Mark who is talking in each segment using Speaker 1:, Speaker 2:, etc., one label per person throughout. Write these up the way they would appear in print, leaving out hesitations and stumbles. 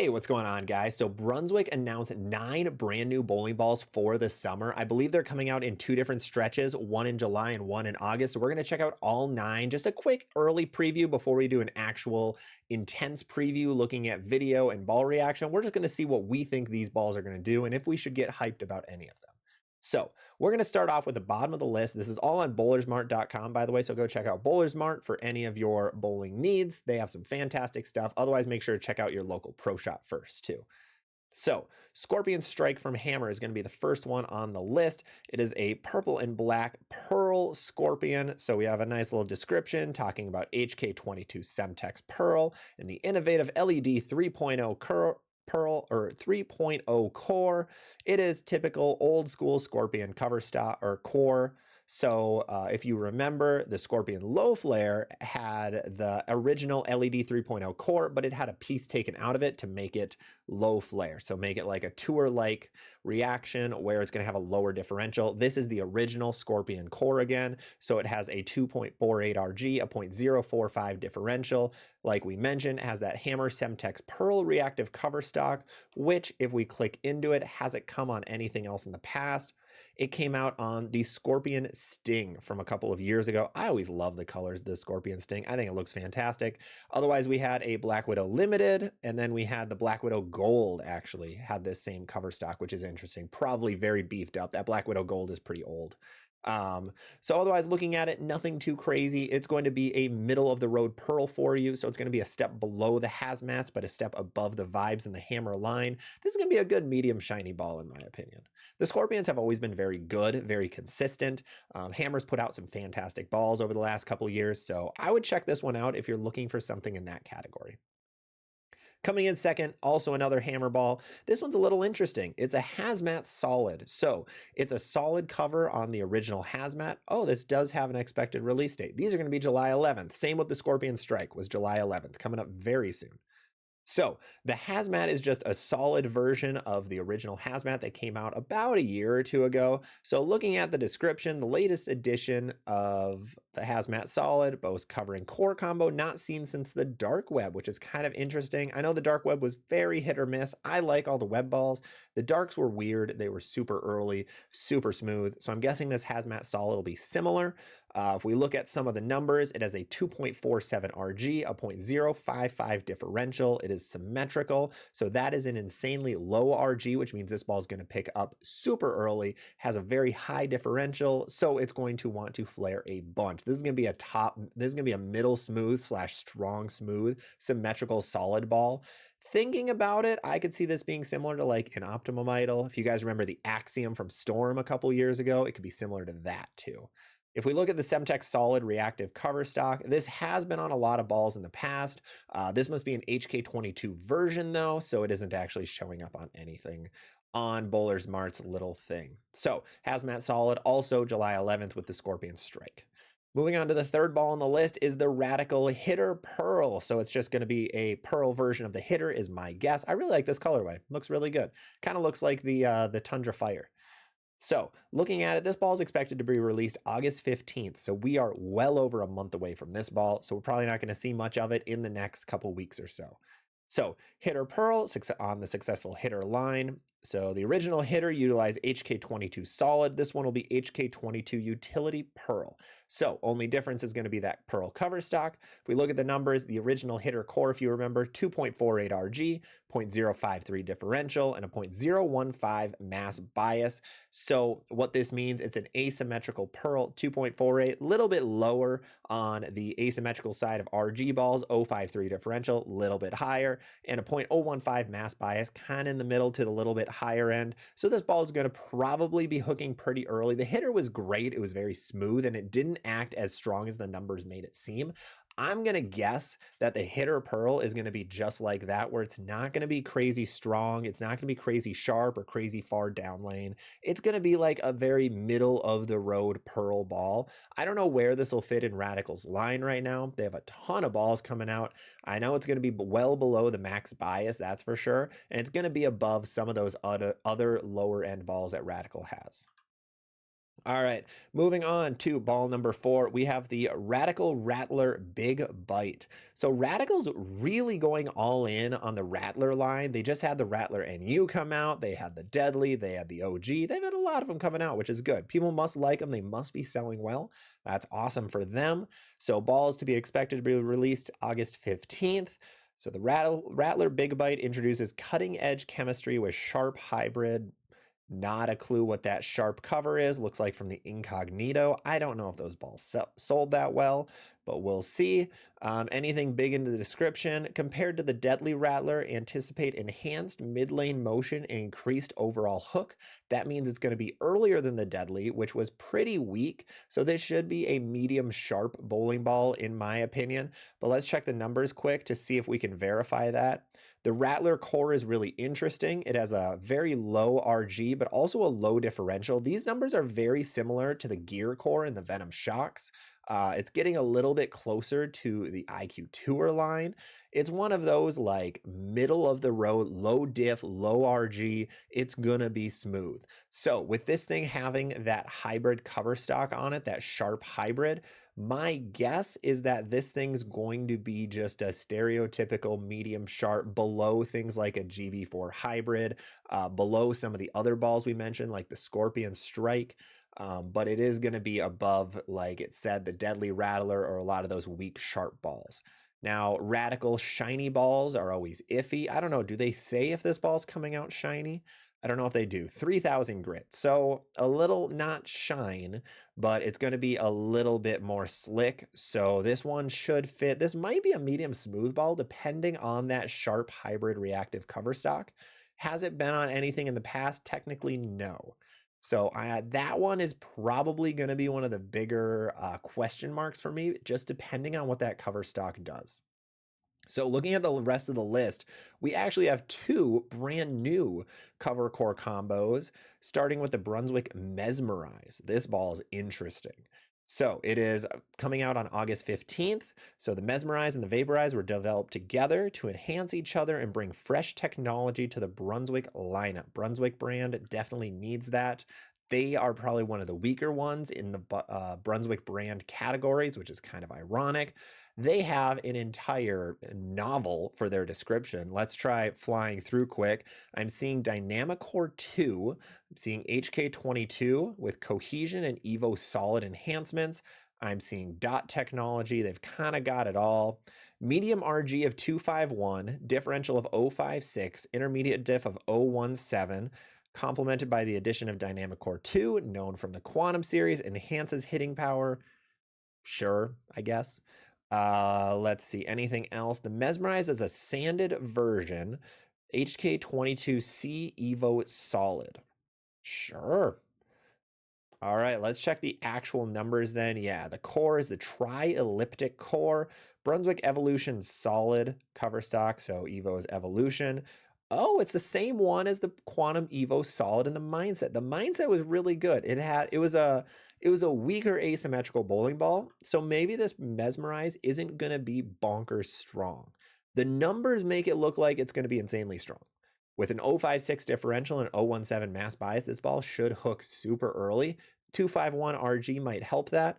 Speaker 1: Hey, what's going on, guys? So Brunswick announced 9 brand new bowling balls for the summer. I believe they're coming out in 2 different stretches, one in July and one in August. So we're going to check out all 9. Just a quick early preview before we do an actual intense preview looking at video and ball reaction. We're just going to see what we think these balls are going to do and if we should get hyped about any of them. So we're going to start off with the bottom of the list. This is all on bowlersmart.com, by the way, so go check out Bowlersmart for any of your bowling needs. They have some fantastic stuff. Otherwise, make sure to check out your local pro shop first, too. So Scorpion Strike from Hammer is going to be the first one on the list. It is a purple and black pearl Scorpion. So we have a nice little description talking about HK22 Semtex Pearl and the innovative LED 3.0 Pearl or 3.0 core. It is typical old school Scorpion cover stock or core. So if you remember, the Scorpion Low Flare had the original LED 3.0 core, but it had a piece taken out of it to make it low flare. So make it like a tour-like reaction where it's going to have a lower differential. This is the original Scorpion core again. So it has a 2.48 RG, a 0.045 differential. Like we mentioned, it has that Hammer Semtex Pearl reactive cover stock, which if we click into it, hasn't come on anything else in the past. It came out on the Scorpion Sting from a couple of years ago. I always love the colors of the Scorpion Sting. I think it looks fantastic. Otherwise, we had a Black Widow Limited, and then we had the Black Widow Gold actually had this same cover stock, which is interesting. Probably very beefed up. That Black Widow Gold is pretty old. So otherwise, looking at it, nothing too crazy. It's going to be a middle of the road pearl for you. So it's going to be a step below the hazmats, but a step above the vibes in the Hammer line. This is going to be a good medium shiny ball, in my opinion. The Scorpions have always been very good, very consistent. Hammer's put out some fantastic balls over the last couple of years. So I would check this one out if you're looking for something in that category. Coming in second, also another Hammer ball. This one's a little interesting. It's a hazmat solid. So it's a solid cover on the original hazmat. Oh, this does have an expected release date. These are going to be July 11th. Same with the Scorpion Strike was July 11th, coming up very soon. So the hazmat is just a solid version of the original hazmat that came out about a year or two ago. So looking at the description, the latest edition of the hazmat solid, both covering core combo, not seen since the dark web, which is kind of interesting. I know the dark web was very hit or miss. I like all the web balls. The darks were weird. They were super early, super smooth. So I'm guessing this hazmat solid will be similar. If we look at some of the numbers, it has a 2.47 RG, a 0.055 differential. It is symmetrical. So that is an insanely low RG, which means this ball is going to pick up super early, has a very high differential. So it's going to want to flare a bunch. This is going to be this is going to be a middle smooth / strong smooth symmetrical solid ball. Thinking about it, I could see this being similar to like an Optimum Idol. If you guys remember the Axiom from Storm a couple years ago, it could be similar to that too. If we look at the Semtex Solid reactive cover stock, this has been on a lot of balls in the past. This must be an HK22 version though, so it isn't actually showing up on anything on Bowlersmart's little thing. So Hazmat Solid, also July 11th with the Scorpion Strike. Moving on to the third ball on the list is the Radical Hitter Pearl. So it's just going to be a pearl version of the hitter is my guess. I really like this colorway. Looks really good. Kind of looks like the Tundra Fire. So looking at it, this ball is expected to be released August 15th. So we are well over a month away from this ball. So we're probably not going to see much of it in the next couple weeks or so. So Hitter Pearl on the successful hitter line. So the original hitter utilized HK22 solid. This one will be HK22 utility pearl. So only difference is going to be that pearl cover stock. If we look at the numbers, the original hitter core, if you remember, 2.48 RG, 0.053 differential, and a 0.015 mass bias. So what this means, it's an asymmetrical pearl, 2.48, a little bit lower on the asymmetrical side of RG balls, 0.053 differential, a little bit higher, and a 0.015 mass bias, kind of in the middle to the little bit higher end. So this ball is going to probably be hooking pretty early. The hitter was great. It was very smooth, and it didn't act as strong as the numbers made it seem. I'm going to guess that the hitter pearl is going to be just like that, where it's not going to be crazy strong. It's not going to be crazy sharp or crazy far down lane. It's going to be like a very middle of the road pearl ball. I don't know where this will fit in Radical's line right now. They have a ton of balls coming out. I know it's going to be well below the max bias, that's for sure. And it's going to be above some of those other lower end balls that Radical has. All right, moving on to ball number 4, we have the Radical Rattler Big Bite. So Radical's really going all in on the Rattler line. They just had the Rattler NU come out. They had the Deadly. They had the OG. They've had a lot of them coming out, which is good. People must like them. They must be selling well. That's awesome for them. So balls to be expected to be released August 15th. So the Rattler Big Bite introduces cutting edge chemistry with sharp hybrid. Not a clue what that sharp cover is. Looks like from the Incognito. I don't know if those balls sold that well, but we'll see. Anything big into the description. Compared to the Deadly Rattler, anticipate enhanced mid-lane motion and increased overall hook. That means it's going to be earlier than the Deadly, which was pretty weak. So this should be a medium sharp bowling ball in my opinion. But let's check the numbers quick to see if we can verify that. The Rattler core is really interesting. It has a very low RG, but also a low differential. These numbers are very similar to the Gear core and the Venom Shocks. It's getting a little bit closer to the IQ Tour line. It's one of those like middle of the road, low diff, low RG. It's gonna be smooth. So with this thing having that hybrid cover stock on it, that sharp hybrid, my guess is that this thing's going to be just a stereotypical medium sharp below things like a GB4 hybrid, below some of the other balls we mentioned, like the Scorpion Strike. But it is going to be above, like it said, the Deadly Rattler or a lot of those weak sharp balls. Now, Radical shiny balls are always iffy. I don't know. Do they say if this ball's coming out shiny? I don't know if they do. 3,000 grit. So a little not shine, but it's going to be a little bit more slick. So this one should fit. This might be a medium smooth ball depending on that sharp hybrid reactive cover stock. Has it been on anything in the past? Technically, no. So that one is probably going to be one of the bigger question marks for me, just depending on what that cover stock does. So looking at the rest of the list, we actually have 2 brand new cover core combos, starting with the Brunswick Mesmerize. This ball is interesting. So it is coming out on August 15th. So the Mesmerize and the Vaporize were developed together to enhance each other and bring fresh technology to the Brunswick lineup. Brunswick brand definitely needs that. They are probably one of the weaker ones in the Brunswick brand categories, which is kind of ironic. They have an entire novel for their description. Let's try flying through quick. I'm seeing Dynamic Core 2. I'm seeing HK22 with Cohesion and Evo Solid enhancements. I'm seeing dot technology. They've kind of got it all. Medium RG of 251, differential of 056, intermediate diff of 017, complemented by the addition of Dynamic Core 2, known from the Quantum series, enhances hitting power. Sure, I guess. Let's see, anything else? The Mesmerize is a sanded version. HK22C Evo Solid. Sure. All right, let's check the actual numbers then. Yeah, the core is the tri-elliptic core. Brunswick Evolution Solid cover stock, so Evo's Evolution. Oh, it's the same one as the Quantum Evo Solid in the Mindset. The Mindset was really good. It was a weaker asymmetrical bowling ball, so maybe this Mesmerize isn't going to be bonkers strong. The numbers make it look like it's going to be insanely strong. With an 056 differential and 017 mass bias, this ball should hook super early. 251 RG might help that.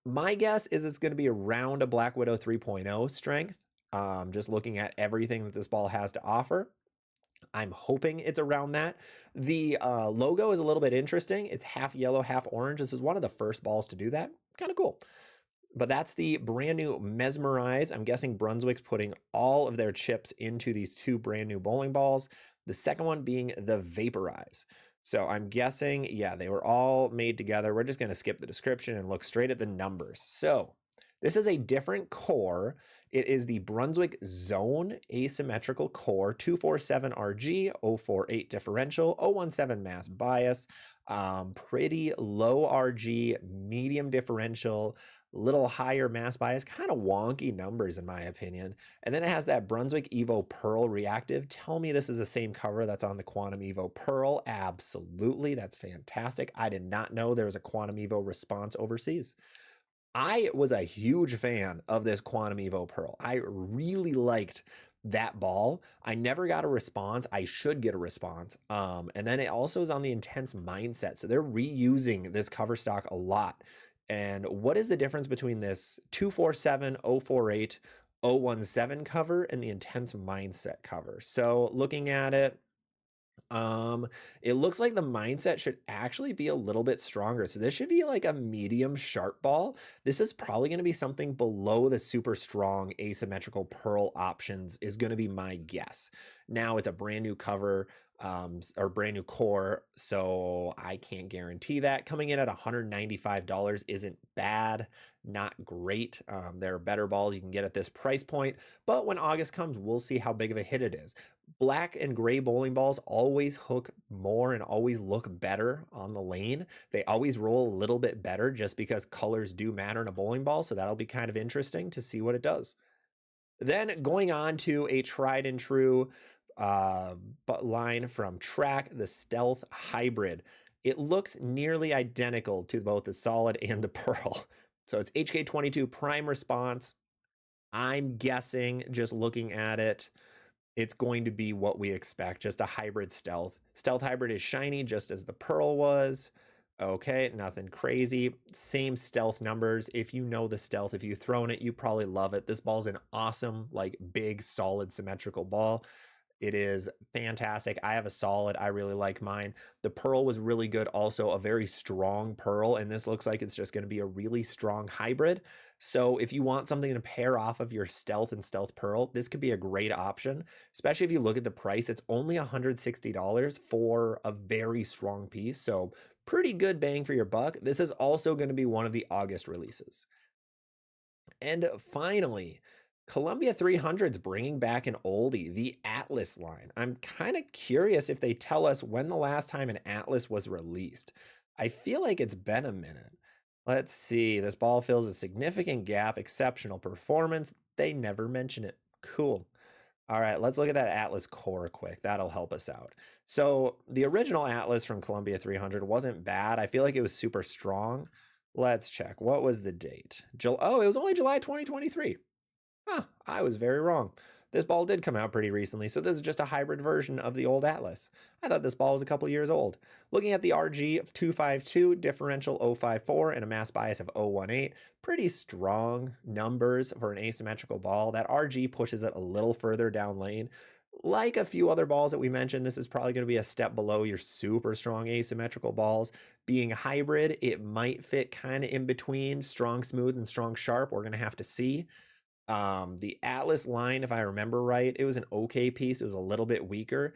Speaker 1: My guess is it's going to be around a Black Widow 3.0 strength, just looking at everything that this ball has to offer. I'm hoping it's around that. The logo is a little bit interesting. It's half yellow, half orange. This is one of the first balls to do that. Kind of cool. But that's the brand new Mesmerize. I'm guessing Brunswick's putting all of their chips into these 2 brand new bowling balls. The second one being the Vaporize. So I'm guessing, yeah, they were all made together. We're just going to skip the description and look straight at the numbers. So this is a different core. It is the Brunswick Zone asymmetrical core, 247 RG, 048 differential, 017 mass bias, pretty low RG, medium differential, little higher mass bias, kind of wonky numbers in my opinion. And then it has that Brunswick Evo Pearl reactive. Tell me this is the same cover that's on the Quantum Evo Pearl. Absolutely, that's fantastic. I did not know there was a Quantum Evo response overseas. I was a huge fan of this Quantum Evo Pearl. I really liked that ball. I never got a response. I should get a response. And then it also is on the intense mindset. So they're reusing this cover stock a lot. And what is the difference between this 247, 048, 017 cover and the intense mindset cover? So looking at it, it looks like the mindset should actually be a little bit stronger. So this should be like a medium sharp ball. This is probably going to be something below the super strong asymmetrical pearl options is going to be my guess. Now it's a brand new cover, or brand new core, so I can't guarantee that. Coming in at $195 isn't bad, not great. There are better balls you can get at this price point, but when August comes, we'll see how big of a hit it is. Black and gray bowling balls always hook more and always look better on the lane. They always roll a little bit better just because colors do matter in a bowling ball. So that'll be kind of interesting to see what it does. Then going on to a tried and true line from Track, the Stealth Hybrid. It looks nearly identical to both the solid and the pearl. So it's HK22 prime response. I'm guessing just looking at it, it's going to be what we expect, just a hybrid stealth. Stealth hybrid is shiny just as the pearl was. Okay, nothing crazy. Same stealth numbers. If you know the stealth, if you've thrown it, you probably love it. This ball's an awesome, like big, solid, symmetrical ball. It is fantastic. I have a solid. I really like mine. The pearl was really good. Also a very strong pearl. And this looks like it's just going to be a really strong hybrid. So if you want something to pair off of your stealth and stealth pearl, this could be a great option, especially if you look at the price. It's only $160 for a very strong piece. So pretty good bang for your buck. This is also going to be one of the August releases. And finally, Columbia 300's bringing back an oldie, the Atlas line. I'm kind of curious if they tell us when the last time an Atlas was released. I feel like it's been a minute. Let's see. This ball fills a significant gap, exceptional performance. They never mention it. Cool. All right, let's look at that Atlas core quick. That'll help us out. So the original Atlas from Columbia 300 wasn't bad. I feel like it was super strong. Let's check. What was the date? Oh, it was only July 2023. Huh, I was very wrong. This ball did come out pretty recently, so this is just a hybrid version of the old Atlas. I thought this ball was a couple years old. Looking at the RG of 252, differential 054, and a mass bias of 018, pretty strong numbers for an asymmetrical ball. That RG pushes it a little further down lane. Like a few other balls that we mentioned, this is probably going to be a step below your super strong asymmetrical balls. Being hybrid, it might fit kind of in between strong smooth and strong sharp. We're going to have to see. The Atlas line, if I remember right, it was an okay piece. It was a little bit weaker.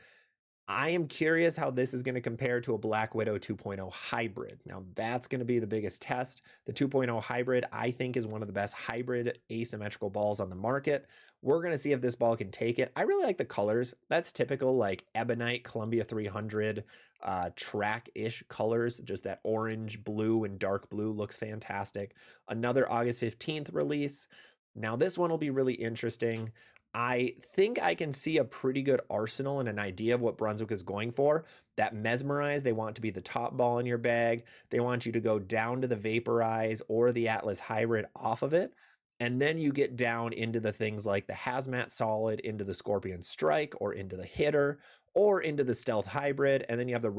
Speaker 1: I am curious how this is going to compare to a Black Widow 2.0 hybrid. Now, that's going to be the biggest test. The 2.0 hybrid, I think, is one of the best hybrid asymmetrical balls on the market. We're going to see if this ball can take it. I really like the colors. That's typical, like Ebonite, Columbia 300, track-ish colors. Just that orange, blue, and dark blue looks fantastic. Another August 15th release. Now, this one will be really interesting. I think I can see a pretty good arsenal and an idea of what Brunswick is going for. That Mesmerize, they want to be the top ball in your bag. They want you to go down to the Vaporize or the Atlas Hybrid off of it. And then you get down into the things like the Hazmat Solid, into the Scorpion Strike, or into the Hitter, or into the Stealth Hybrid. And then you have the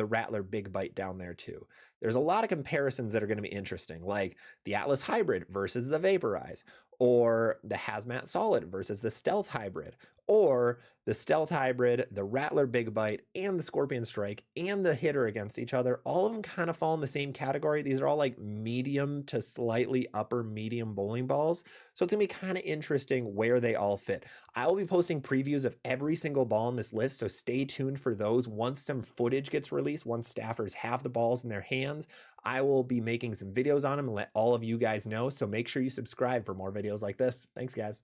Speaker 1: Rattler Big Bite down there too. There's a lot of comparisons that are going to be interesting, like the Atlas Hybrid versus the Vaporize, or the Hazmat Solid versus the Stealth Hybrid, or the Stealth Hybrid, the Rattler Big Bite, and the Scorpion Strike, and the Hitter against each other. All of them kind of fall in the same category. These are all like medium to slightly upper medium bowling balls. So it's going to be kind of interesting where they all fit. I will be posting previews of every single ball on this list, so stay tuned for those. Once some footage gets released, once staffers have the balls in their hands, I will be making some videos on them and let all of you guys know. So make sure you subscribe for more videos like this. Thanks, guys.